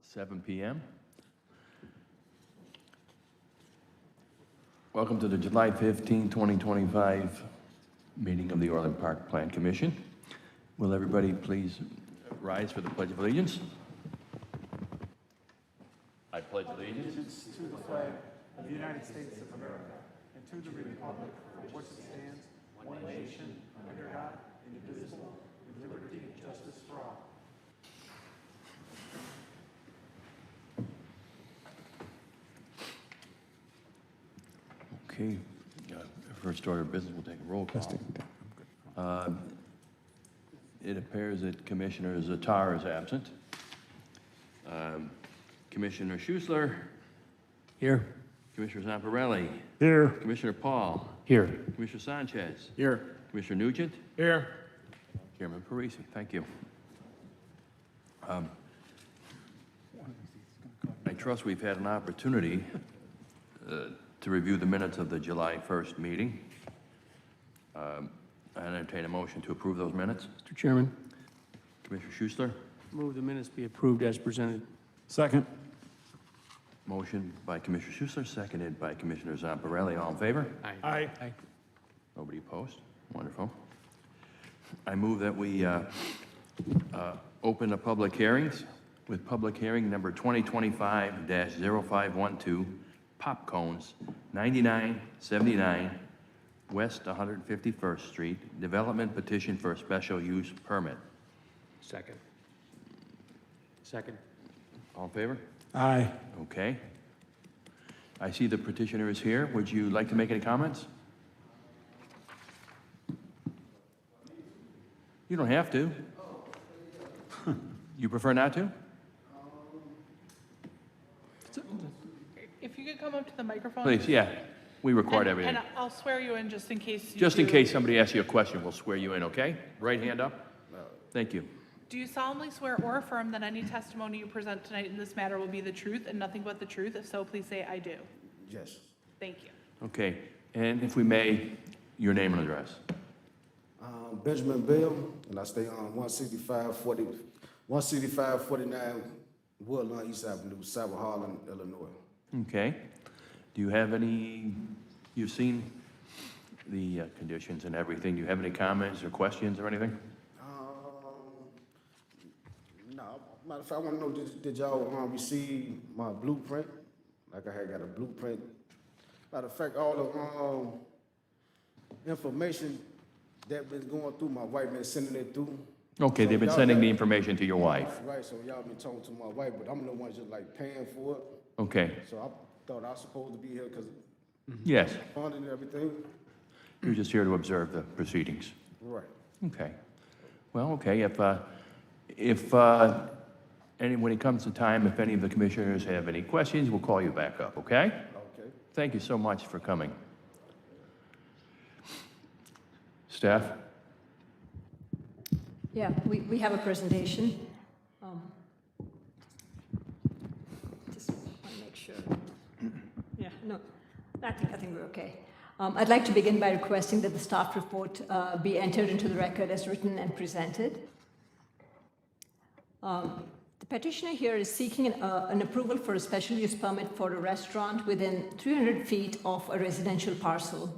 7 p.m. Welcome to the July 15, 2025 meeting of the Orland Park Plan Commission. Will everybody please rise for the Pledge of Allegiance? I pledge allegiance To the flag of the United States of America and to the republic for which it stands, one nation, under God, indivisible, with liberty and justice for all. Okay, first order of business, we'll take a roll call. It appears that Commissioner Zatar is absent. Commissioner Schuessler. Here. Commissioner Zamparelli. Here. Commissioner Paul. Here. Commissioner Sanchez. Here. Commissioner Nugent. Here. Chairman Parisi, thank you. I trust we've had an opportunity to review the minutes of the July 1st meeting. I entertain a motion to approve those minutes. Mr. Chairman, Commissioner Schuessler, move the minutes be approved as presented. Second. motion by Commissioner Schuessler, seconded by Commissioner Zamparelli. All in favor? Aye. Nobody opposed? Wonderful. I move that we open the public hearings with public hearing number 2025-0512, pop cones, 9979 West 151st Street, development petition for a special use permit. Second. All in favor? Aye. Okay. I see the petitioner is here. Would you like to make any comments? You don't have to. You prefer not to? If you could come up to the microphone. Please, yeah. We record And- everything. And I'll swear you in just in case. Just in case somebody asks you a question, we'll swear you in, okay? Right hand up. Thank you. Do you solemnly swear or affirm that any testimony you present tonight in this matter will be the truth and nothing but the truth? If so, please say, "I do." Yes. Thank you. Okay. And if we may, your name and address. Benjamin Bell, and I stay on 16549 Woodlawn East Avenue, South Harlan, Illinois. Okay. Do you have any, you've seen the conditions and everything. Do you have any comments or questions or anything? No, matter of fact, I want to know, did y'all receive my blueprint? Like I had got a blueprint. Matter of fact, all the information that been going through, my wife been sending it through. Okay, So they've been y'all sending got- the information to your wife. Right, so y'all been talking to my wife, but I'm the one just like paying for it. Okay. So I thought I was supposed to be here because Yes. funding and everything. You're just here to observe the proceedings. Right. Okay. Well, okay, if when it comes to time, if any of the commissioners have any questions, we'll call you back up, okay? Okay. Thank you so much for coming. Staff? Yeah, we have a presentation. Just want to make sure. Yeah, no, I think we're okay. I'd like to begin by requesting that the staff report be entered into the record as written and presented. The petitioner here is seeking an approval for a special use permit for a restaurant within 300 feet of a residential parcel.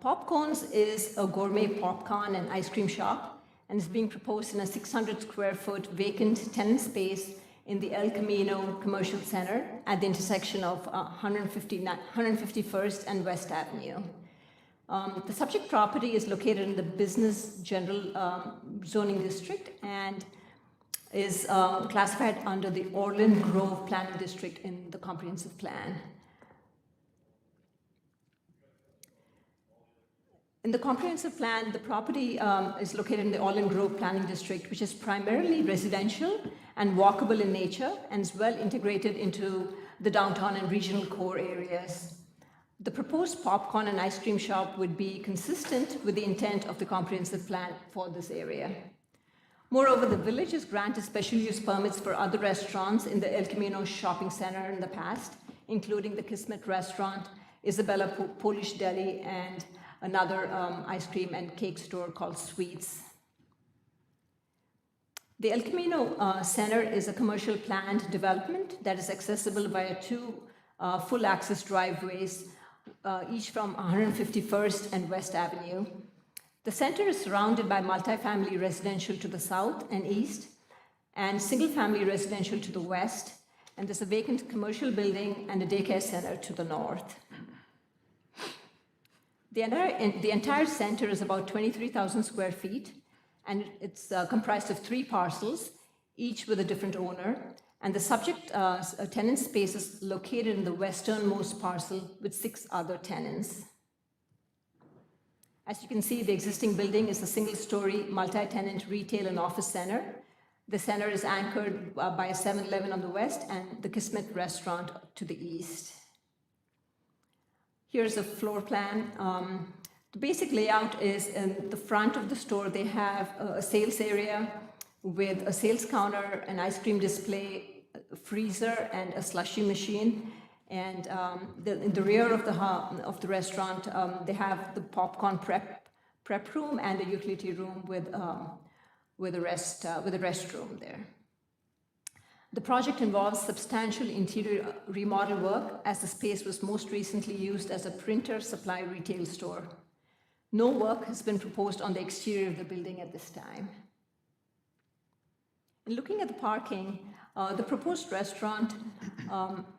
Popcorns is a gourmet popcorn and ice cream shop and is being proposed in a 600 square foot vacant tenant space in the El Camino Commercial Center at the intersection of 151st and West Avenue. The subject property is located in the Business General Zoning District and is classified under the Orland Grove Planning District in the comprehensive plan. In the comprehensive plan, the property is located in the Orland Grove Planning District, which is primarily residential and walkable in nature and is well integrated into the downtown and regional core areas. The proposed popcorn and ice cream shop would be consistent with the intent of the comprehensive plan for this area. Moreover, the village has granted special use permits for other restaurants in the El Camino Shopping Center in the past, including the Kismet Restaurant, Isabella Polish Deli, and another ice cream and cake store called Sweets. The El Camino Center is a commercial planned development that is accessible via two full access driveways, each from 151st and West Avenue. The center is surrounded by multifamily residential to the south and east, and single-family residential to the west, and there's a vacant commercial building and a daycare center to the north. The entire center is about 23,000 square feet, and it's comprised of 3 parcels, each with a different owner, and the subject tenant space is located in the westernmost parcel with 6 other tenants. As you can see, the existing building is a single-story, multi-tenant retail and office center. The center is anchored by a 7-Eleven on the west and the Kismet restaurant to the east. Here's a floor plan. The basic layout is in the front of the store, they have a sales area with a sales counter, an ice cream display, a freezer, and a slushie machine. And in the rear of the restaurant, they have the popcorn prep room and a utility room with a restroom there. The project involves substantial interior remodel work, as the space was most recently used as a printer supply retail store. No work has been proposed on the exterior of the building at this time. In looking at the parking, the proposed restaurant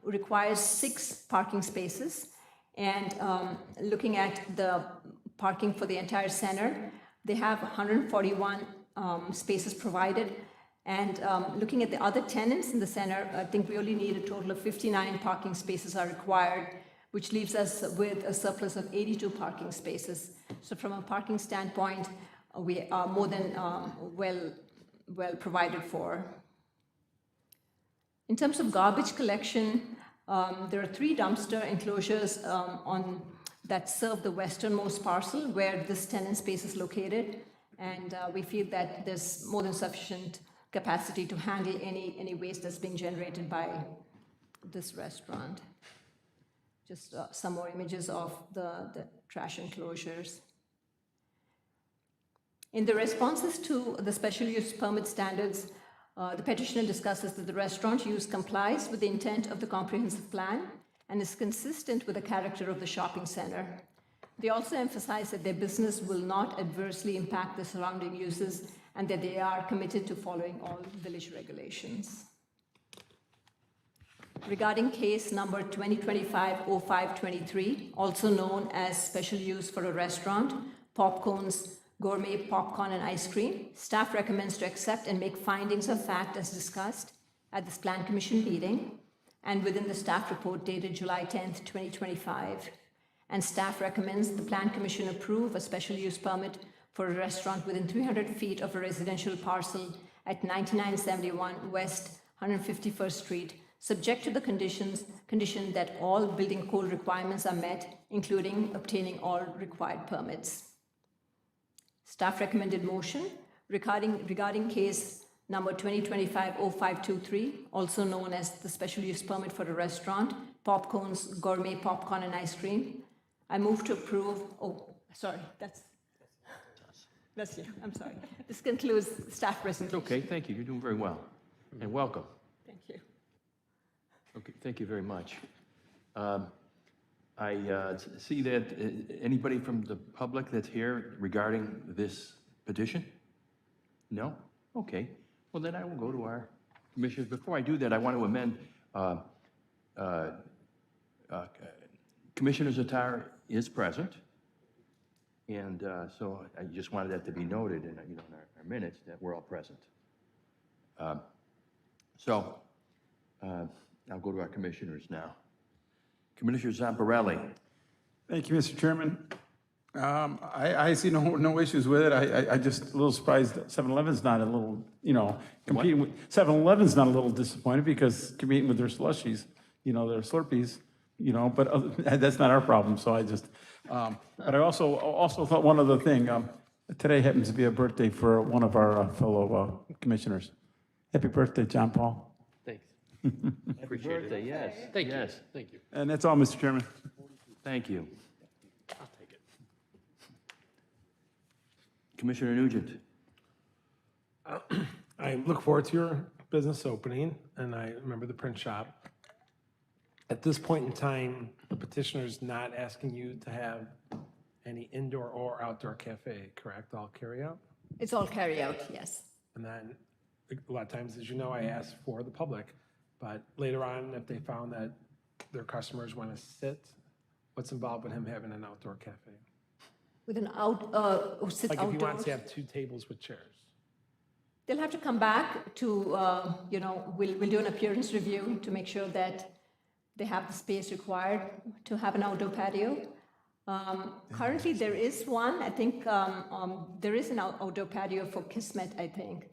requires 6 parking spaces, and looking at the parking for the entire center, they have 141 spaces provided, and looking at the other tenants in the center, I think we only need a total of 59 parking spaces are required, which leaves us with a surplus of 82 parking spaces. So from a parking standpoint, we are more than well provided for. In terms of garbage collection, there are 3 dumpster enclosures that serve the westernmost parcel where this tenant space is located, and we feel that there's more than sufficient capacity to handle any waste that's being generated by this restaurant. Just some more images of the trash enclosures. In the responses to the special use permit standards, the petitioner discusses that the restaurant use complies with the intent of the comprehensive plan and is consistent with the character of the shopping center. They also emphasize that their business will not adversely impact the surrounding uses and that they are committed to following all village regulations. Regarding case number 2025-0523, also known as special use for a restaurant, Popcorn's Gourmet Popcorn and Ice Cream, staff recommends to accept and make findings of fact as discussed at this Plan Commission meeting and within the staff report dated July 10th, 2025. And staff recommends the Plan Commission approve a special use permit for a restaurant within 300 feet of a residential parcel at 9971 West 151st Street, subject to the condition that all building code requirements are met, including obtaining all required permits. Staff recommended motion regarding case number 2025-0523, also known as the special use permit for a restaurant, Popcorn's Gourmet Popcorn and Ice Cream. I move to approve. Oh, sorry, that's you. I'm sorry. This concludes staff presentation. Okay, thank you. You're doing very well. And welcome. Thank you. Okay, thank you very much. I see that anybody from the public that's here regarding this petition? No? Okay. Well, then I will go to our commissioners. Before I do that, I want to amend, Commissioner Zatar is present. And so I just wanted that to be noted in, in our minutes that we're all present. I'll go to our commissioners now. Commissioner Zamparelli. Thank you, Mr. Chairman. I see no issues with it. I just a little surprised that 7-Eleven's not a little, competing with, 7-Eleven's not a little disappointed because competing with their slushies, their Slurpees, but that's not our problem, so I just, but I also thought one other thing. Today happens to be a birthday for one of our fellow commissioners. Happy birthday, John Paul. Thanks. Happy birthday, yes. Thank you. Yes. Thank you. And that's all, Mr. Chairman. Thank you. I'll take it. Commissioner Nugent. I look forward to your business opening, and I remember the print shop. At this point in time, the petitioner's not asking you to have any indoor or outdoor cafe, correct? All carry out? It's all carry out, yes. And then, a lot of times, as you know, I ask for the public, but later on, if they found that their customers want to sit, what's involved with him having an outdoor cafe? With an who sits Like if he wants outdoors. to have 2 tables with chairs. They'll have to come back to, we'll do an appearance review to make sure that they have the space required to have an outdoor patio. Currently, there is one, I think, there is an outdoor patio for Kismet, I think.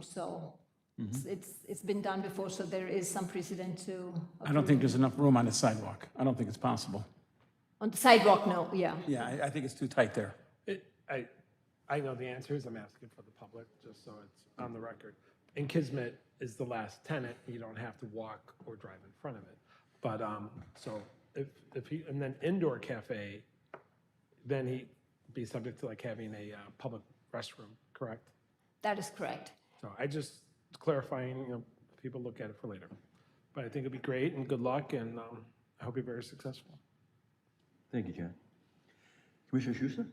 So it's been done before, so there is some precedent to. I don't think there's enough room on the sidewalk. I don't think it's possible. On the sidewalk, no, yeah. Yeah, I think it's too tight there. I know the answers, I'm asking for the public, just so it's on the record. And Kismet is the last tenant, you don't have to walk or drive in front of it. But, so if he, and then indoor cafe, then he'd be subject to like having a public restroom, correct? That is correct. So I just clarifying, people look at it for later. But I think it'd be great and good luck, and I hope you're very successful. Thank you, John. Commissioner Schuster?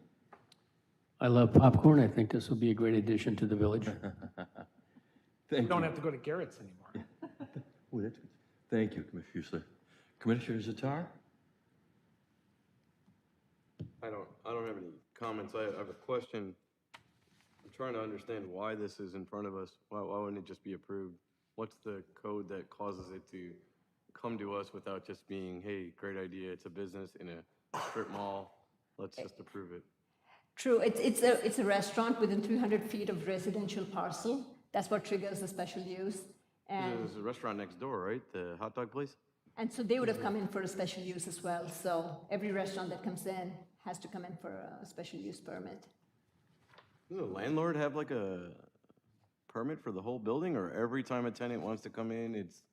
I love popcorn. I think this will be a great addition to the village. You Thank don't you. have to go to Garrett's anymore. Oh, that's good. Thank you, Commissioner Schuster. Commissioner Zatar? I don't have any comments. I have a question. I'm trying to understand why this is in front of us. Why wouldn't it just be approved? What's the code that causes it to come to us without just being, hey, great idea, it's a business in a strip mall, let's just approve it? True, it's a restaurant within 300 feet of residential parcel. That's what triggers the special use. And, There's a restaurant next door, right? The hot dog place? and so they would have come in for a special use as well. So every restaurant that comes in has to come in for a special use permit. Does the landlord have like a permit for the whole building, or every time a tenant wants to come in, It's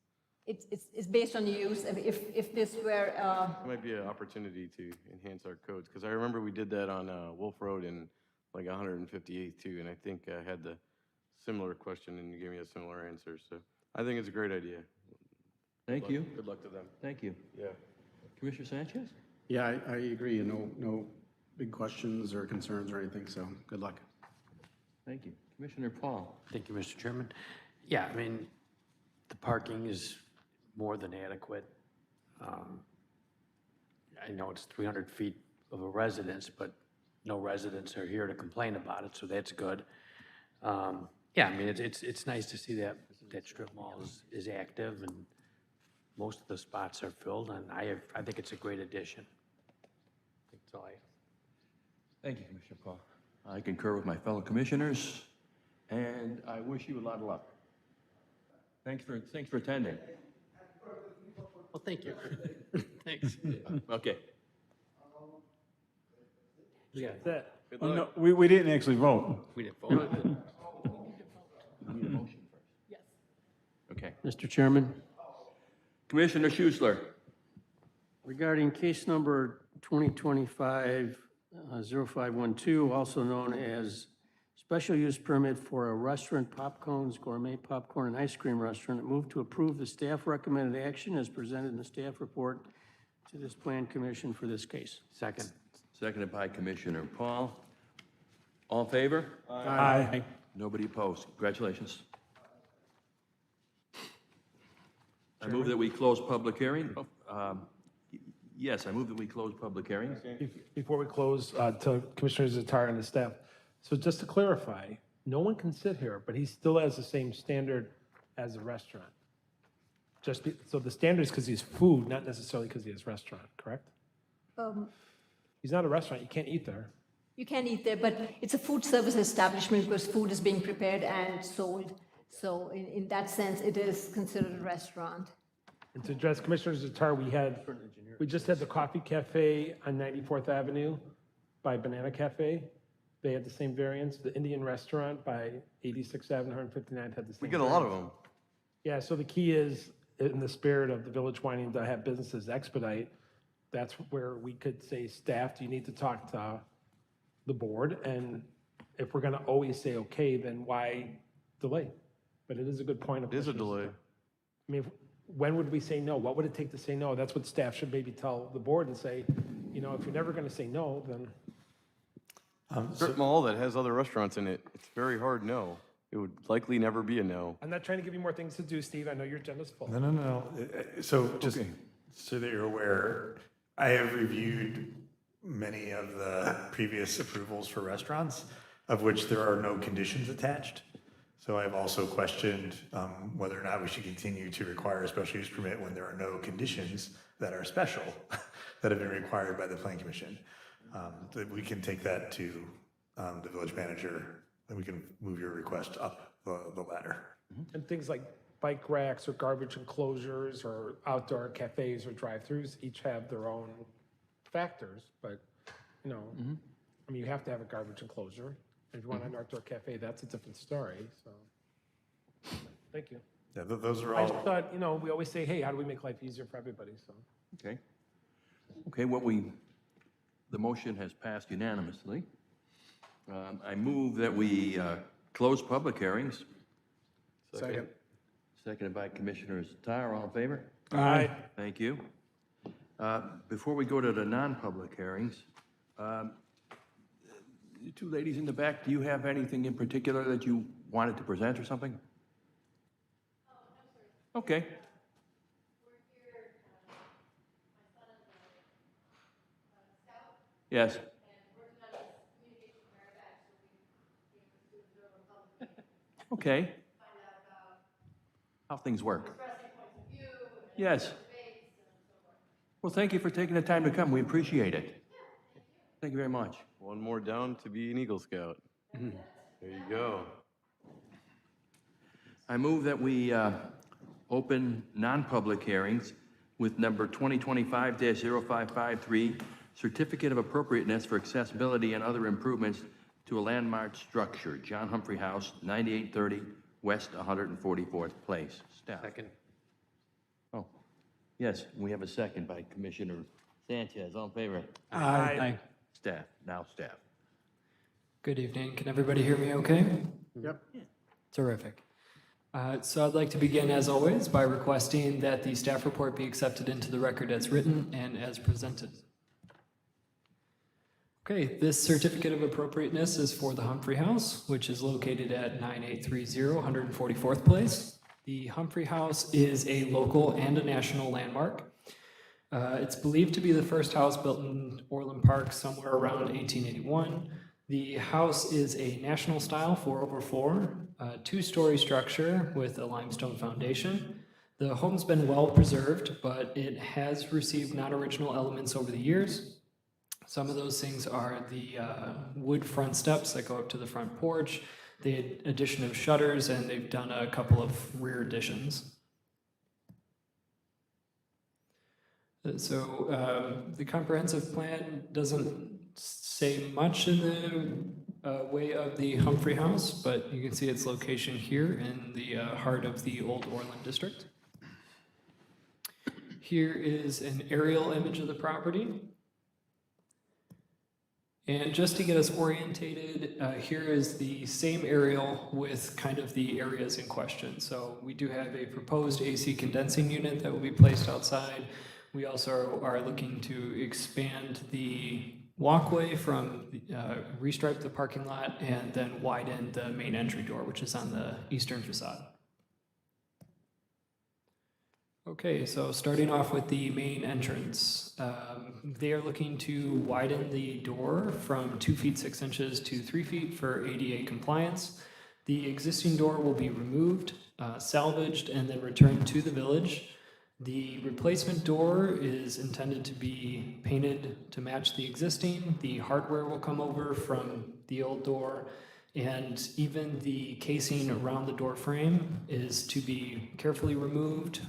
based on use. If this were, it might be an opportunity to enhance our codes, because I remember we did that on Wolf Road in like 158th too, and I think I had the similar question and you gave me a similar answer, so I think it's a great idea. Thank you. Good luck to them. Thank you. Yeah. Commissioner Sanchez? Yeah, I agree. No big questions or concerns or anything, so good luck. Thank you. Commissioner Paul? Thank you, Mr. Chairman. Yeah, I mean, the parking is more than adequate. I know it's 300 feet of a residence, but no residents are here to complain about it, so that's good. Yeah, I mean, it's nice to see that strip mall is active and most of the spots are filled, and I think it's a great addition. That's all I have. Thank you, Commissioner Paul. I concur with my fellow commissioners, and I wish you a lot of luck. Thanks for attending. Well, thank you. Thanks. Okay. Yeah. That's it. Oh, no, we didn't actually vote. We didn't vote. We need a motion first. yes. Okay. Mr. Chairman, Commissioner Schuster? regarding case number 2025-0512, also known as special use permit for a restaurant, Popcorns Gourmet Popcorn and Ice Cream Restaurant, move to approve the staff recommended action as presented in the staff report to this plan commission for this case. Second. Seconded by Commissioner Paul. All in favor? Aye. Nobody opposed. Congratulations. I move that we close public hearing. Yes, I move that we close public hearing. Before we close, to Commissioner Zatar and the staff, so just to clarify, no one can sit here, but he still has the same standard as a restaurant. So the standard is because he's food, not necessarily because he has restaurant, correct? He's not a restaurant, you can't eat there. You can eat there, but it's a food service establishment where food is being prepared and sold. So in that sense, it is considered a restaurant. And to address Commissioner Zatar, we just had the Coffee Cafe on 94th Avenue by Banana Cafe. They had the same variance. The Indian Restaurant by 86th Avenue, 159th had the same. We get a lot of them. Yeah, so the key is, in the spirit of the village wanting to have businesses expedite, that's where we could say, staff, do you need to talk to the board? And if we're gonna always say okay, then why delay. But it is a good point of. It is a pushing this delay. stuff. I mean, when would we say no? What would it take to say no? That's what staff should maybe tell the board and say, you know, if you're never gonna say no, then. Strip mall that has other restaurants in it, it's very hard no. It would likely never be a no. I'm not trying to give you more things to do, Steve. I know your agenda's full. No. So just so that you're aware, I have reviewed many of the previous approvals for restaurants, of which there are no conditions attached. So I've also questioned whether or not we should continue to require a special use permit when there are no conditions that are special that have been required by the Plan Commission. That we can take that to the village manager, and we can move your request up the ladder. And things like bike racks or garbage enclosures or outdoor cafes or drive-throughs each have their own factors, but, you know, I mean, you have to have a garbage enclosure. If you want an outdoor cafe, that's a different story, so. Thank you. Yeah, those are I all. just thought, you know, we always say, hey, how do we make life easier for everybody, so. Okay. Okay, the motion has passed unanimously. I move that we close public hearings. Second. Seconded by Commissioner Zatar. All in favor? Aye. Thank you. Before we go to the non-public hearings, you two ladies in the back, do you have anything in particular that you wanted to present or something? Okay. Yes. Okay. How things work. Yes. Well, thank you for taking the time to come. We appreciate it. Thank you very much. One more down to be an Eagle Scout. There you go. I move that we open non-public hearings with number 2025-0553, Certificate of Appropriateness for Accessibility and Other Improvements to a Landmark Structure, John Humphrey House, 9830 West 144th Place. Staff. Second. Oh, yes, we have a second by Commissioner Sanchez. All in favor? Aye. Staff, now staff. Good evening. Can everybody hear me okay? Yep. Terrific. So I'd like to begin, as always, by requesting that the staff report be accepted into the record as written and as presented. Okay, this certificate of appropriateness is for the Humphrey House, which is located at 9830 144th Place. The Humphrey House is a local and a national landmark. It's believed to be the first house built in Orland Park somewhere around 1881. The house is a national style 4/4, two-story structure with a limestone foundation. The home's been well preserved, but it has received non-original elements over the years. Some of those things are the wood front steps that go up to the front porch, the addition of shutters, and they've done a couple of rear additions. So the comprehensive plan doesn't say much in the way of the Humphrey House, but you can see its location here in the heart of the old Orland district. Here is an aerial image of the property. And just to get us orientated, here is the same aerial with kind of the areas in question. So we do have a proposed AC condensing unit that will be placed outside. We also are looking to expand the walkway from, restripe the parking lot and then widen the main entry door, which is on the eastern facade. Okay, so starting off with the main entrance, they are looking to widen the door from 2 feet 6 inches to 3 feet for ADA compliance. The existing door will be removed, salvaged, and then returned to the village. The replacement door is intended to be painted to match the existing. The hardware will come over from the old door, and even the casing around the door frame is to be carefully removed,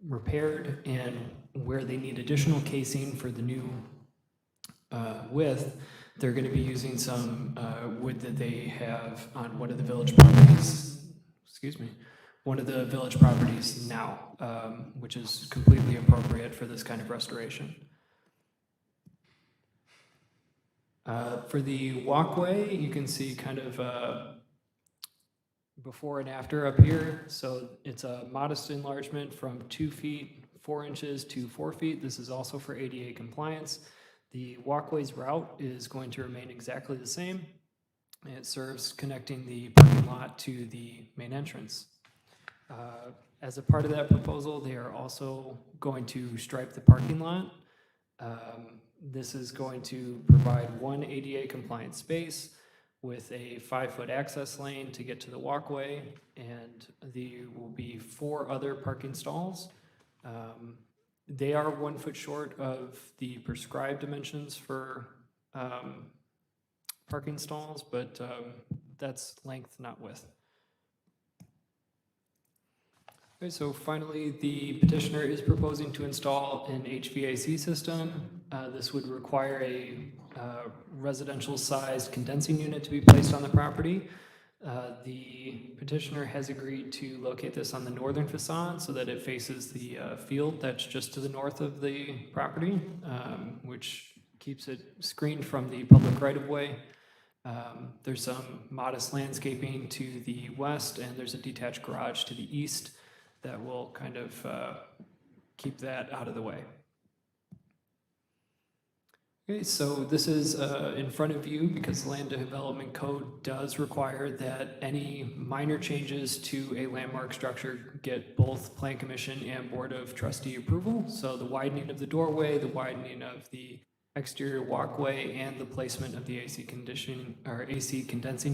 repaired, and where they need additional casing for the new width, they're going to be using some wood that they have on one of the village properties. One of the village properties now, which is completely appropriate for this kind of restoration. For the walkway, you can see kind of before and after up here. So it's a modest enlargement from 2 feet 4 inches to 4 feet. This is also for ADA compliance. The walkway's route is going to remain exactly the same. It serves connecting the parking lot to the main entrance. As a part of that proposal, they are also going to stripe the parking lot. This is going to provide one ADA compliant space with a 5-foot access lane to get to the walkway, and there will be 4 other parking stalls. They are 1 foot short of the prescribed dimensions for parking stalls, but that's length, not width. Okay, so finally, the petitioner is proposing to install an HVAC system. This would require a residential-sized condensing unit to be placed on the property. The petitioner has agreed to locate this on the northern facade so that it faces the field that's just to the north of the property, which keeps it screened from the public right-of-way. There's some modest landscaping to the west, and there's a detached garage to the east that will kind of keep that out of the way. Okay, so this is in front of you because the Land Development Code does require that any minor changes to a landmark structure get both Plan Commission and Board of Trustee approval. So the widening of the doorway, the widening of the exterior walkway, and the placement of the AC condensing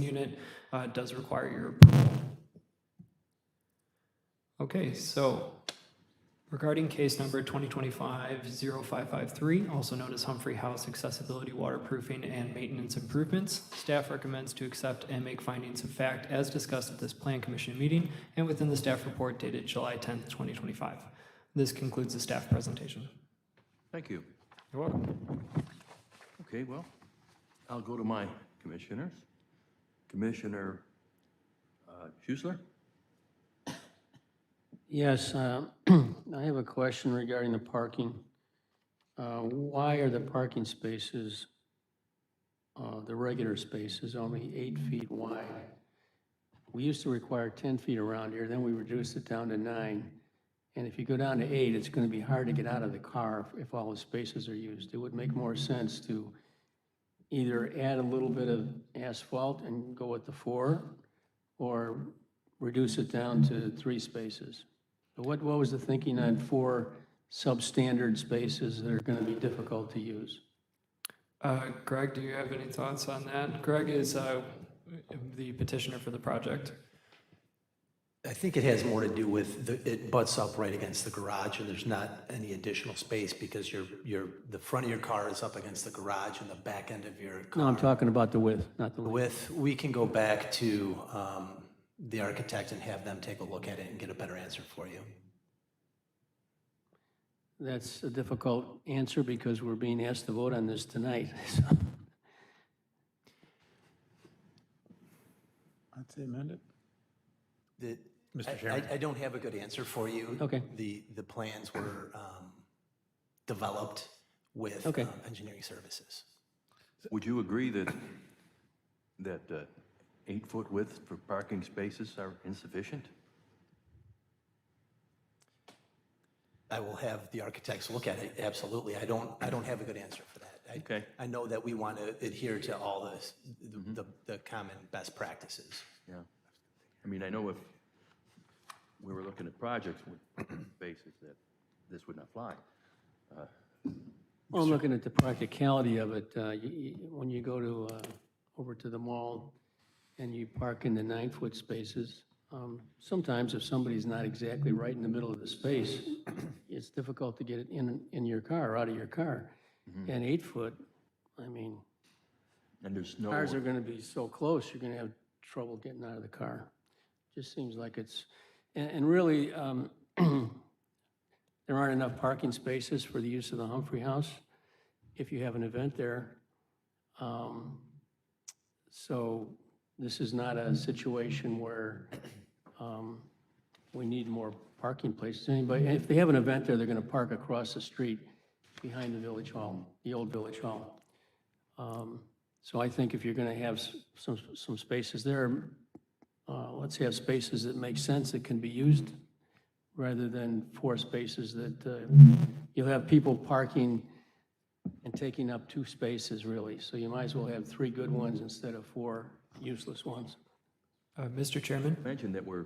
unit does require your approval. Okay, so regarding case number 2025-0553, also known as Humphrey House Accessibility, Waterproofing, and Maintenance Improvements, staff recommends to accept and make findings of fact as discussed at this Plan Commission meeting and within the staff report dated July 10th, 2025. This concludes the staff presentation. Thank you. You're welcome. Okay, well, I'll go to my commissioners. Commissioner Schuessler? Yes, I have a question regarding the parking. Why are the parking spaces, the regular spaces, only 8 feet wide? We used to require 10 feet around here, then we reduced it down to 9. And if you go down to 8, it's going to be hard to get out of the car if all the spaces are used. It would make more sense to either add a little bit of asphalt and go with the 4, or reduce it down to 3 spaces. But what was the thinking on 4 substandard spaces that are going to be difficult to use? Greg, do you have any thoughts on that? Greg is the petitioner for the project. I think it has more to do with it butts up right against the garage, and there's not any additional space because the front of your car is up against the garage and the back end of your car. No, I'm talking about the width, not the length. Width, we can go back to the architect and have them take a look at it and get a better answer for you. That's a difficult answer because we're being asked to vote on this tonight. I'd say amend it. Mr. Chairman? I don't have a good answer for you. Okay. The plans were developed with Okay. engineering services. Would you agree that 8-foot width for parking spaces are insufficient? I will have the architects look at it, absolutely. I don't have a good answer for that. Okay. I know that we want to adhere to all the common best practices. Yeah. I mean, I know if we were looking at projects with spaces that this would not fly. Well, I'm looking at the practicality of it. When you go to, over to the mall and you park in the 9-foot spaces, sometimes if somebody's not exactly right in the middle of the space, it's difficult to get it in your car, out of your car. And 8 foot, I mean, And there's no. cars are gonna be so close, you're gonna have trouble getting out of the car. Just seems like it's, and really, there aren't enough parking spaces for the use of the Humphrey House if you have an event there. So this is not a situation where we need more parking places. Anybody, if they have an event there, they're gonna park across the street behind the Village Hall, the old Village Hall. So I think if you're gonna have some spaces there, let's have spaces that make sense, that can be used, rather than 4 spaces that you'll have people parking and taking up 2 spaces, really. So you might as well have 3 good ones instead of 4 useless ones. Mr. Chairman? Mentioned that we're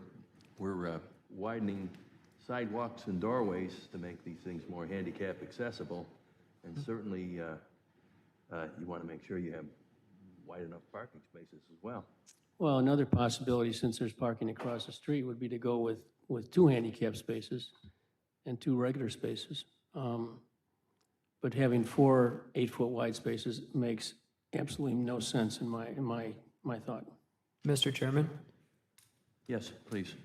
widening sidewalks and doorways to make these things more handicap accessible. And certainly, you want to make sure you have wide enough parking spaces as well. Well, another possibility, since there's parking across the street, would be to go with 2 handicap spaces and 2 regular spaces. But having 4 8-foot wide spaces makes absolutely no sense in my thought. Mr. Chairman? Yes, please.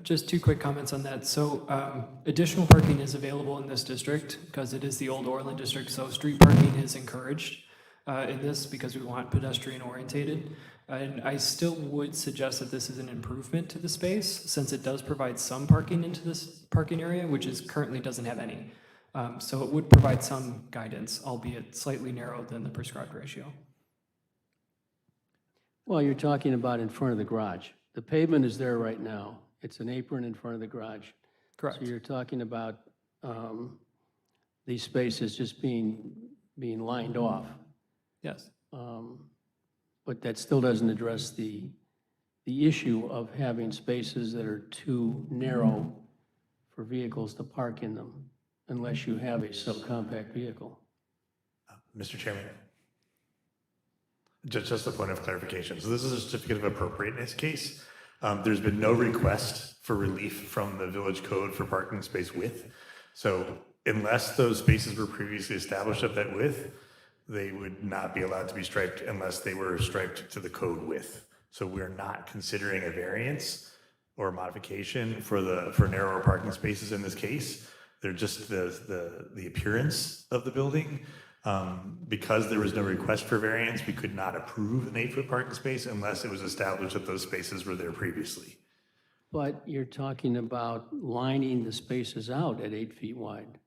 Just 2 quick comments on that. So additional parking is available in this district because it is the old Orland district, so street parking is encouraged in this because we want pedestrian orientated. And I still would suggest that this is an improvement to the space since it does provide some parking into this parking area, which is currently doesn't have any. So it would provide some guidance, albeit slightly narrower than the prescribed ratio. Well, you're talking about in front of the garage. The pavement is there right now. It's an apron in front of the garage. Correct. So you're talking about these spaces just being lined off. Yes. But that still doesn't address the issue of having spaces that are too narrow for vehicles to park in them, unless you have a subcompact vehicle. Mr. Chairman, just a point of clarification. So this is a certificate of appropriateness case. There's been no request for relief from the village code for parking space width. So unless those spaces were previously established at that width, they would not be allowed to be striped unless they were striped to the code width. So we're not considering a variance or a modification for narrower parking spaces in this case. They're just the appearance of the building. Because there was no request for variance, we could not approve an 8-foot parking space unless it was established that those spaces were there previously. But you're talking about lining the spaces out at 8 feet wide.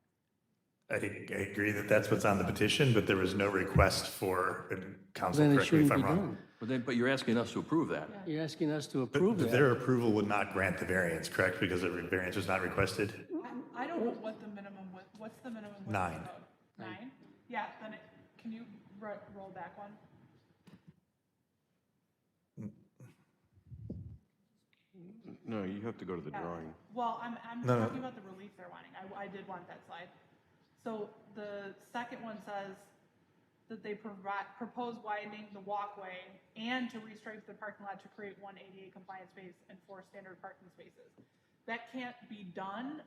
I agree that that's what's on the petition, but there was no request for, and council, Then it correct me if shouldn't I'm be wrong. done. But you're asking us to approve that. You're asking us to But approve that. their approval would not grant the variance, correct? Because the variance was not requested? I don't know what the minimum width, what's the minimum width? of the 9. code? 9? Yeah, then can you roll back one? No, you have to go to the drawing. Well, I'm No, no. talking about the relief they're wanting. I did want that slide. So the second one says that they propose widening the walkway and to restripe the parking lot to create 1 ADA compliant space and 4 standard parking spaces. That can't be done.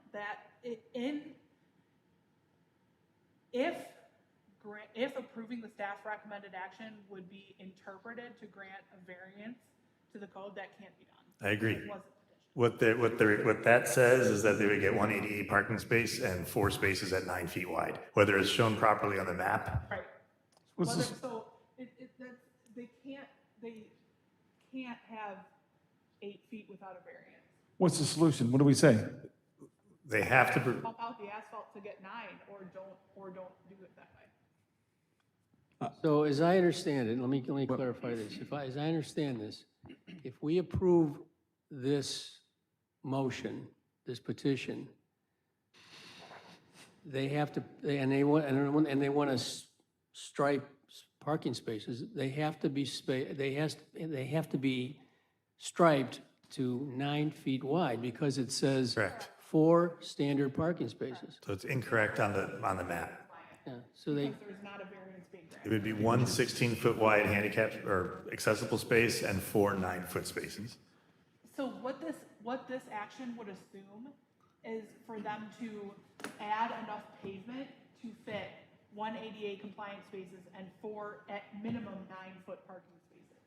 If approving the staff's recommended action would be interpreted to grant a variance to the code, that can't be done. I agree. It wasn't petitioned. What that says is that they would get 1 ADA parking space and 4 spaces at 9 feet wide, whether it's shown properly on the map. Right. What's Whether, this- so they can't have 8 feet without a variance. What's the solution? What do we say? They have to, Bump out the asphalt to get 9 or don't do it that way. So as I understand it, let me clarify this. As I understand this, if we approve this motion, this petition, they have to, and they want to stripe parking spaces, they have to be striped to 9 feet wide because it says correct. 4 standard parking spaces. So it's incorrect on the map. Yeah, so they, Because there's not a variance being It granted. would be 1 16-foot wide handicap or accessible space and 4 9-foot spaces. So what this action would assume is for them to add enough pavement to fit 1 ADA compliant spaces and 4 at minimum 9-foot parking spaces.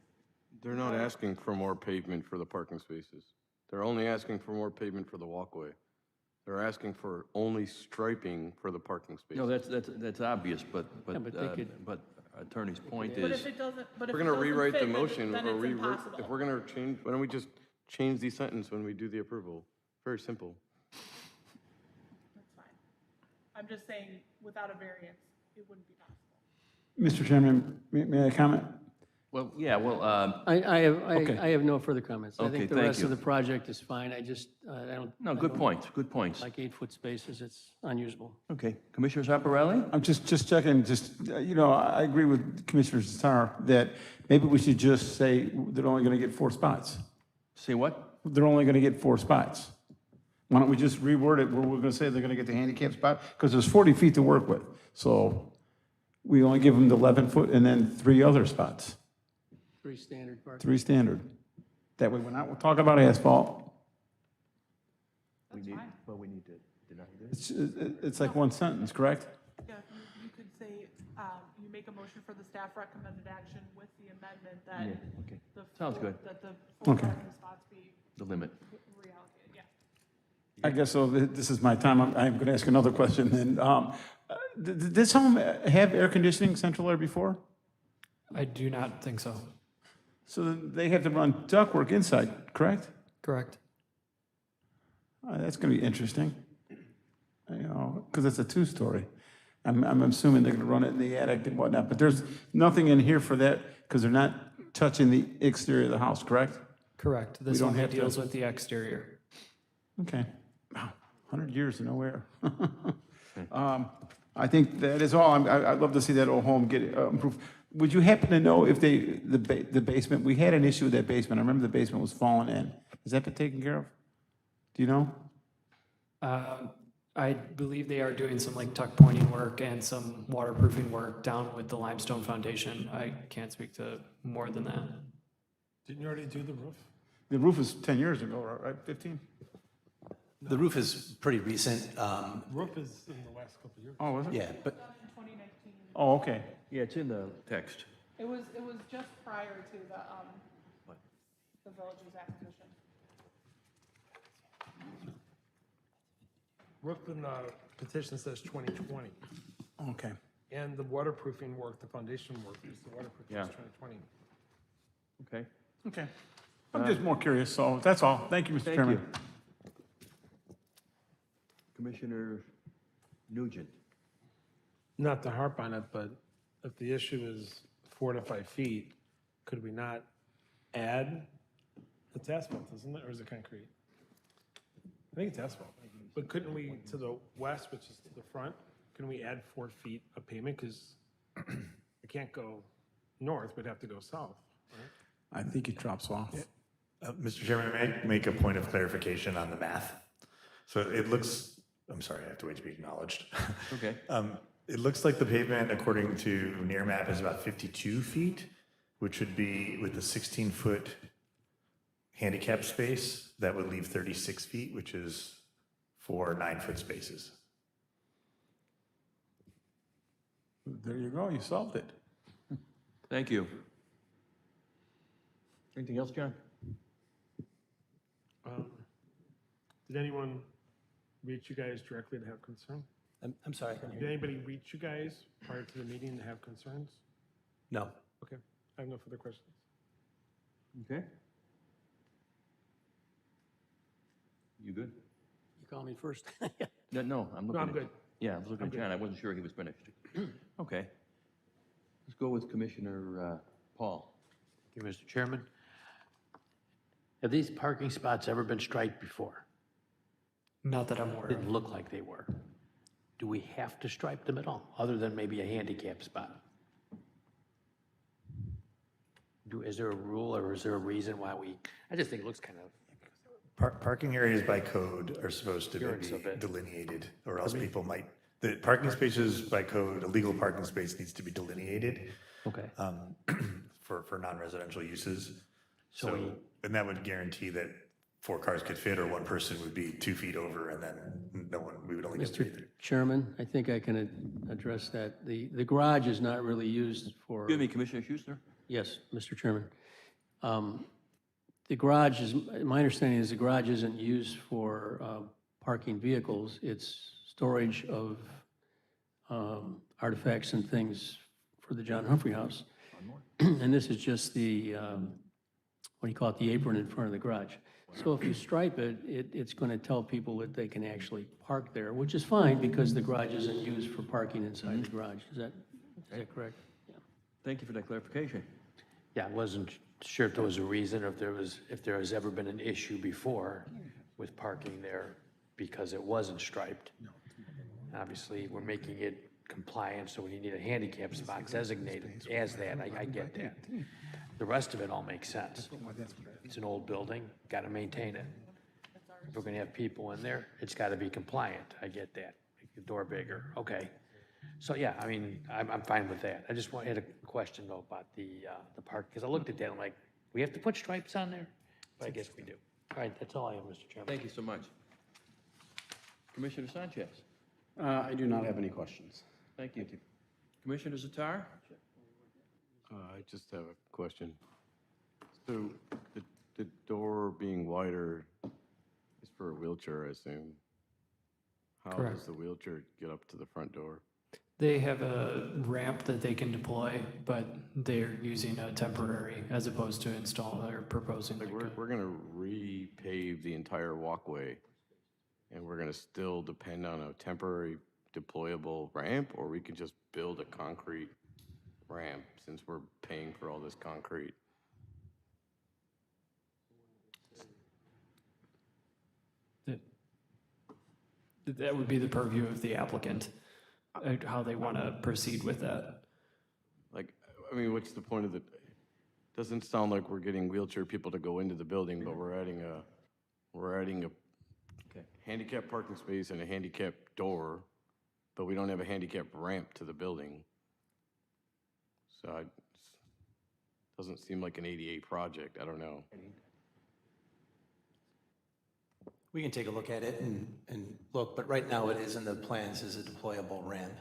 They're not asking for more pavement for the parking spaces. They're only asking for more pavement for the walkway. They're asking for only striping for the parking spaces. No, that's obvious, but but they could- attorney's point But is, if it doesn't, but If if we're it gonna doesn't rewrite fit, the then motion, then or it's rewrite, impossible. if we're gonna change, why don't we just change the sentence when we do the approval? Very simple. That's fine. I'm just saying, without a variance, it wouldn't be possible. Mr. Chairman, may I comment? Well, yeah, well, I have no further comments. I Okay, think the thank rest of you. the project is fine. I just, I don't. no, I good don't points, good points. Like 8-foot spaces, it's unusable. Okay, Commissioner Zamparelli? I'm just checking, I agree with Commissioner Zatar that maybe we should just say they're only going to get 4 spots. Say what? They're only going to get 4 spots. Why don't we just reword it where we're going to say they're going to get the handicap spot? Because there's 40 feet to work with. So we only give them the 11 foot and then 3 other spots, 3 standard parking. 3 standard. That way we're not talking about asphalt. We need, well, we need to deny this. It's like one sentence, correct? Yeah, you could say, you make a motion for the staff recommended action with the amendment that Yeah, okay, the. Sounds four- good. That the 4 Okay. parking spots be the limit. reallocated, yeah. I guess so. This is my time. I'm going to ask another question. And did this home have air conditioning, central air before? I do not think so. So then they have to run ductwork inside, correct? Correct. That's going to be interesting. Because it's a 2-story. I'm assuming they're going to run it in the attic and whatnot. But there's nothing in here for that because they're not touching the exterior of the house, correct? Correct. This don't only have to- deals with the exterior. Okay. Wow, 100 years of no air. I think that is all. I'd love to see that old home get improved. Would you happen to know if the basement, we had an issue with that basement. I remember the basement was falling in. Has that been taken care of? Do you know? I believe they are doing some like tuck pointing work and some waterproofing work down with the limestone foundation. I can't speak to more than that. Didn't you already do the roof? The roof was 10 years ago, right? 15? The roof is pretty recent, Roof is in the last couple of years. Oh, was it? yeah, but Done in 2019. Oh, okay. Yeah, it's in the text. It was just prior to the village's acquisition. Roof in the petition says 2020. Okay. And the waterproofing work, the foundation work, is the waterproofing Yeah. is 2020. Okay. Okay. I'm just more curious, so that's all. Thank you, Mr. Thank Chairman. you. Commissioner Nugent. Not to harp on it, but if the issue is 4 to 5 feet, could we not add, it's asphalt, isn't it, or is it concrete? I think it's asphalt, but couldn't we, to the west, which is to the front, can we add 4 feet of pavement? Because it can't go north, we'd have to go south, right? I think it drops off. Mr. Chairman, may I make a point of clarification on the math? So it looks, I'm sorry, I have to wait to be acknowledged. Okay. It looks like the pavement, according to near map, is about 52 feet, which would be with the 16-foot handicap space, that would leave 36 feet, which is 4 9-foot spaces. There you go. You solved it. Thank you. Anything else, John? Did anyone reach you guys directly to have concern? I'm sorry, I couldn't Did hear you. anybody reach you guys prior to the meeting to have concerns? No. Okay, I have no further questions. Okay. You good? You call me first. No, I'm looking. No, I'm at- good. Yeah, I was looking at John. I wasn't sure he was finished. Okay. Let's go with Commissioner Paul. Thank you, Mr. Chairman. Have these parking spots ever been striped before? Not that I'm aware of. Didn't look like they were. Do we have to stripe them at all, other than maybe a handicap spot? Is there a rule or is there a reason why I just think it looks kind of, Parking areas by code are supposed to Appearance be of it. delineated, or else people might, the parking spaces by code, a legal parking space needs to be delineated okay. for non-residential uses. So So, and that would guarantee that 4 cars could fit, or one person would be 2 feet over, and then we would only get 3. Mr. Chairman, I think I can address that. The garage is not really used for. Excuse me, Commissioner Schuster? Yes, Mr. Chairman. The garage is, my understanding is the garage isn't used for parking vehicles. It's storage of artifacts and things for the John Humphrey House. And this is just the, what do you call it, the apron in front of the garage. So if you stripe it, it's going to tell people that they can actually park there, which is fine because the garage isn't used for parking inside the garage. Is that correct? Yeah. Thank you for that clarification. Yeah, I wasn't sure if there was a reason, or if there has ever been an issue before with parking there because it wasn't striped. Obviously, we're making it compliant, so when you need a handicap spot designated as that, I get that. The rest of it all makes sense. It's an old building, gotta maintain it. If we're gonna have people in there, it's gotta be compliant, I get that. Make the door bigger, okay. So, yeah, I mean, I'm fine with that. I just had a question though about the park, because I looked at that, I'm like, we have to put stripes on there? But I guess we do. All right, that's all I have, Mr. Chairman. Thank you so much. Commissioner Sanchez? I do not have any questions. Thank you. Commissioner Zatar? I just have a question. So the door being wider is for a wheelchair, I assume. How does Correct. the wheelchair get up to the front door? They have a ramp that they can deploy, but they're using a temporary as opposed to install or proposing. Like, we're gonna repave the entire walkway, and we're gonna still depend on a temporary deployable ramp, or we can just build a concrete ramp since we're paying for all this concrete? That would be the purview of the applicant, how they want to proceed with that. Like, I mean, what's the point of the, doesn't sound like we're getting wheelchair people to go into the building, but we're adding a handicap parking space and a handicap door, but we don't have a handicap ramp to the building. So doesn't seem like an ADA project, I don't know. We can take a look at it and look, but right now it is in the plans as a deployable ramp.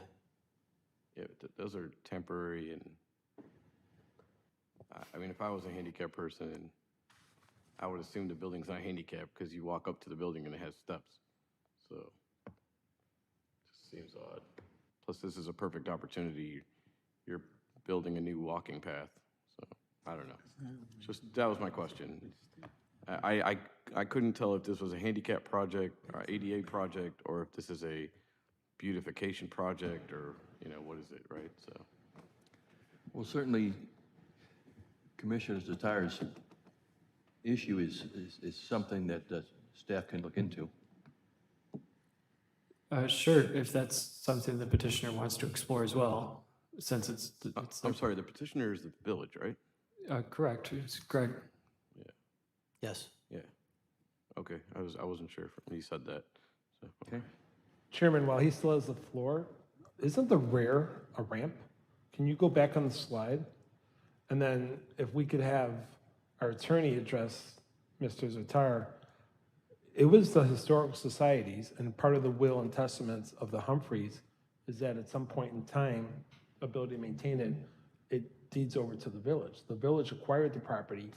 Yeah, those are temporary, and I mean, if I was a handicapped person, I would assume the building's not handicapped because you walk up to the building and it has steps. So, just seems odd. Plus, this is a perfect opportunity. You're building a new walking path, so I don't know. Just, that was my question. I couldn't tell if this was a handicap project, or ADA project, or if this is a beautification project, or, you know, what is it, right? So, Well, certainly, Commissioner Zatar's issue is something that the staff can look into. Sure, if that's something the petitioner wants to explore as well, since it's I'm sorry, the petitioner is the village, right? correct, it's Greg. Yes. Yeah. Okay, I wasn't sure when he said that, so. Okay. Chairman, while he still has the floor, isn't the rear a ramp? Can you go back on the slide? And then if we could have our attorney address Mr. Zatar, it was the historical societies, and part of the will and testaments of the Humphreys is that at some point in time, ability to maintain it, it deeds over to the village. The village acquired the property.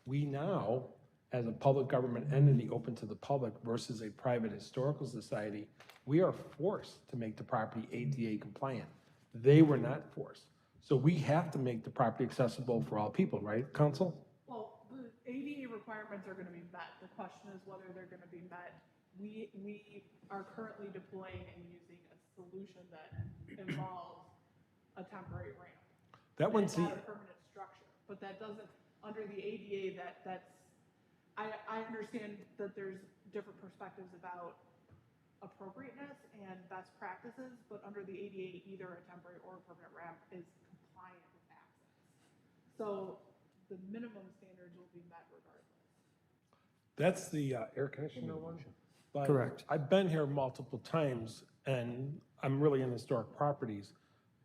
We now, as a public government entity open to the public versus a private historical society, we are forced to make the property ADA compliant. They were not forced. So we have to make the property accessible for all people, right, council? Well, the ADA requirements are gonna be met. The question is whether they're gonna be met. We are currently deploying and using a solution that involves a temporary ramp. That one's It's not a permanent structure, but that doesn't, under the ADA, I understand that there's different perspectives about appropriateness and best practices, but under the ADA, either a temporary or a permanent ramp is compliant with access. So the minimum standards will be met regardless. That's the air conditioner one? But Correct. I've been here multiple times, and I'm really in historic properties.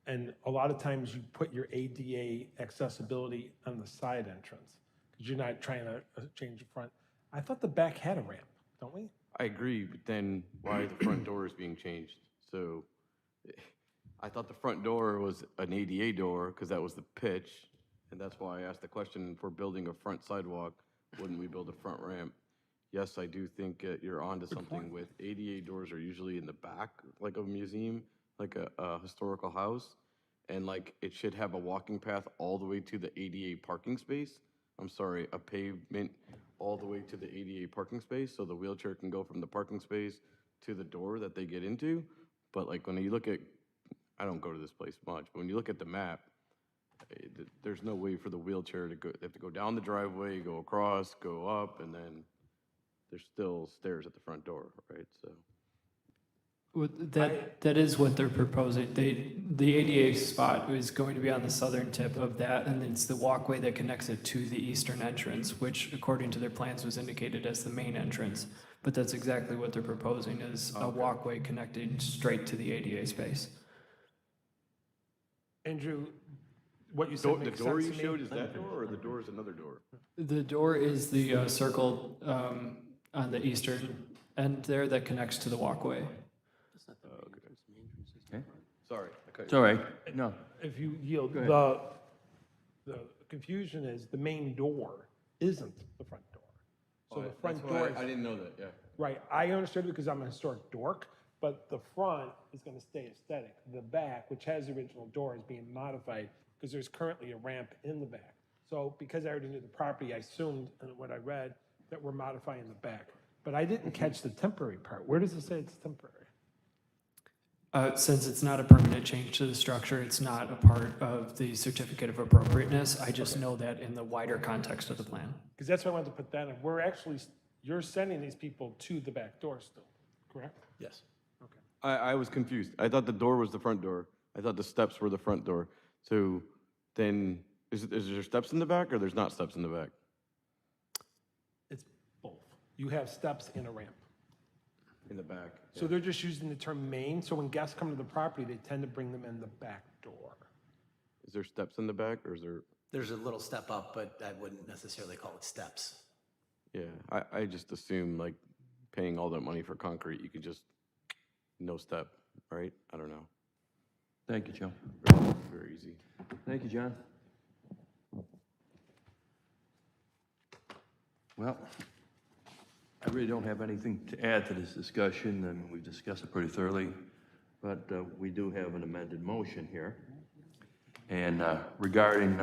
And a lot of times you put your ADA accessibility on the side entrance, because you're not trying to change the front. I thought the back had a ramp, don't we? I agree, but then why the front door is being changed? So I thought the front door was an ADA door because that was the pitch, and that's why I asked the question, if we're building a front sidewalk, wouldn't we build a front ramp? Yes, I do think you're onto something with ADA doors are usually in the back, like a museum, like a historical house, and like it should have a walking path all the way to the ADA parking space. I'm sorry, a pavement all the way to the ADA parking space, so the wheelchair can go from the parking space to the door that they get into. But like when you look at, I don't go to this place much, but when you look at the map, there's no way for the wheelchair to go, they have to go down the driveway, go across, go up, and then there's still stairs at the front door, right? So, That is what they're proposing. The ADA spot is going to be on the southern tip of that, and it's the walkway that connects it to the eastern entrance, which according to their plans was indicated as the main entrance. But that's exactly what they're proposing, is a walkway connecting straight to the ADA space. Andrew, what you said the makes door sense you to me. showed, is that door, or the door is another door? The door is the circle on the eastern end there that connects to the walkway. Sorry. It's all right. No. If you yield, Go the confusion is the main door isn't the front door. So the front door, I didn't know that, yeah. right, I understood it because I'm a historic dork, but the front is gonna stay aesthetic. The back, which has the original door, is being modified because there's currently a ramp in the back. So because I already knew the property, I assumed, and what I read, that we're modifying the back. But I didn't catch the temporary part. Where does it say it's temporary? Since it's not a permanent change to the structure, it's not a part of the certificate of appropriateness. I just know that in the wider context of the plan. Because that's why I wanted to put that in. We're actually, you're sending these people to the back door still, correct? Yes. Okay. I was confused. I thought the door was the front door. I thought the steps were the front door. So then, is there steps in the back, or there's not steps in the back? It's both. You have steps and a ramp. In the back. So they're just using the term main, so when guests come to the property, they tend to bring them in the back door. Is there steps in the back, or is there? There's a little step up, but I wouldn't necessarily call it steps. Yeah, I just assume like paying all that money for concrete, you can just, no step, right? I don't know. Thank you, Joe. Very easy. Thank you, John. Well, I really don't have anything to add to this discussion, and we've discussed it pretty thoroughly, but we do have an amended motion here. And regarding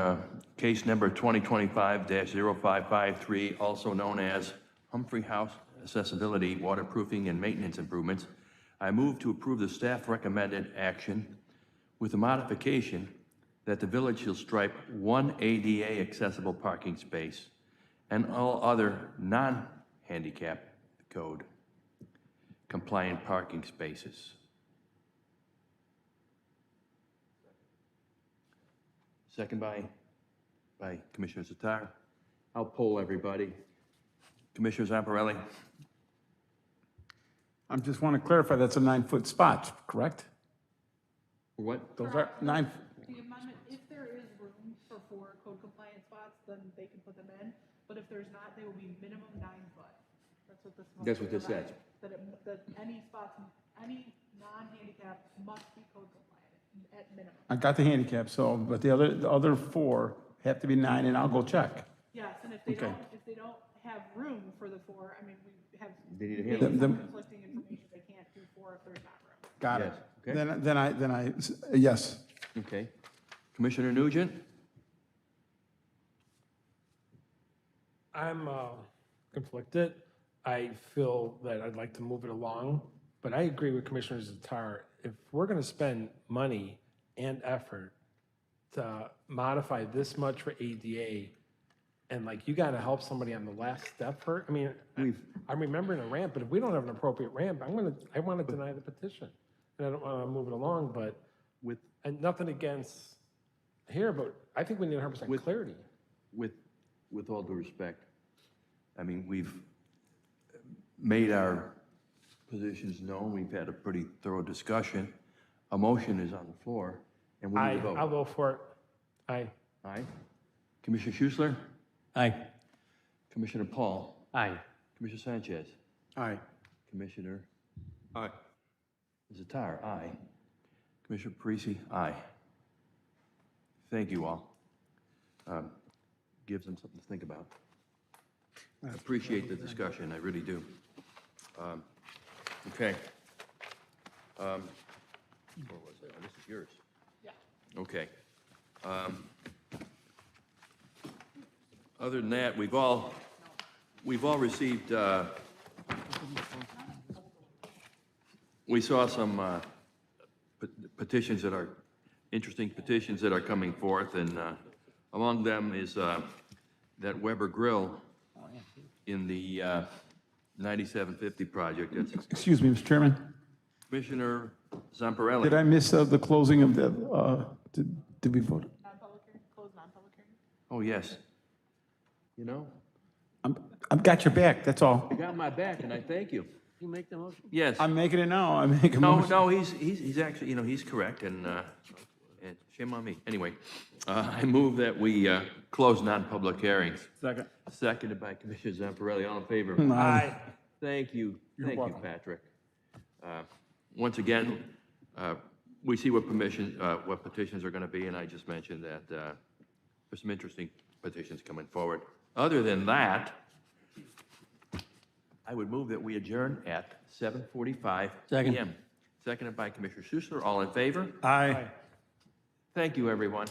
case number 2025-0553, also known as Humphrey House Accessibility, Waterproofing, and Maintenance Improvements, I move to approve the staff recommended action with a modification that the village shall stripe one ADA accessible parking space and all other non-handicap code compliant parking spaces. Second by Commissioner Zatar. I'll poll everybody. Commissioner Zamparelli? I just want to clarify, that's a 9-foot spot, correct? What? Those are 9, The amendment, if there is room for 4 code compliant spots, then they can put them in, but if there's not, they will be minimum 9 foot. That's what this says. That any spots, any non-handicap must be code compliant at minimum. I got the handicap, so, but the other 4 have to be 9, and I'll go check. Yes, and if they don't have room for the 4, I mean, we have They need a maybe handicap. some conflicting information, they can't do 4 if there's not room. Got it. Yes, okay. Then I, yes. Okay. Commissioner Nugent? I'm conflicted. I feel that I'd like to move it along, but I agree with Commissioner Zatar. If we're gonna spend money and effort to modify this much for ADA, and like, you gotta help somebody on the last step for, I mean, I'm remembering a ramp, but if we don't have an appropriate ramp, I wanna deny the petition. And I don't wanna move it along, but and nothing against here, but I think we need 100% clarity. With all due respect, I mean, we've made our positions known. We've had a pretty thorough discussion. A motion is on the floor, and we need to vote. I'll vote for it. Aye. Aye. Commissioner Schuessler? Aye. Commissioner Paul? Aye. Commissioner Sanchez? Aye. Commissioner Aye. Zatar? Aye. Commissioner Parisi? Aye. Thank you all. Gives them something to think about. I appreciate the discussion, I really do. Okay. Where was it? Oh, this is yours. Yeah. Okay. Other than that, we've all received, we saw some petitions that are interesting petitions that are coming forth, and among them is that Weber Grill in the 9750 project. That's Excuse me, Mr. Chairman, Commissioner did Zamparelli. I miss the closing of the, did we vote? Non-public hearing, close non-public hearing. Oh, yes. You know, I've got your back, that's all. you got my back, and I thank you. You make the motion? Yes. I'm making it now, I'm making a No, motion. no, he's actually, he's correct, and shame on me. Anyway, I move that we close non-public hearings. Second. Seconded by Commissioner Zamparelli. All in favor? Aye. Thank you. Thank you, welcome. Patrick. Once again, we see what petitions are going to be, and I just mentioned that there's some interesting petitions coming forward. Other than that, I would move that we adjourn at 7:45 Second. p.m. Seconded by Commissioner Schuster. All in favor? Aye. Thank you, everyone.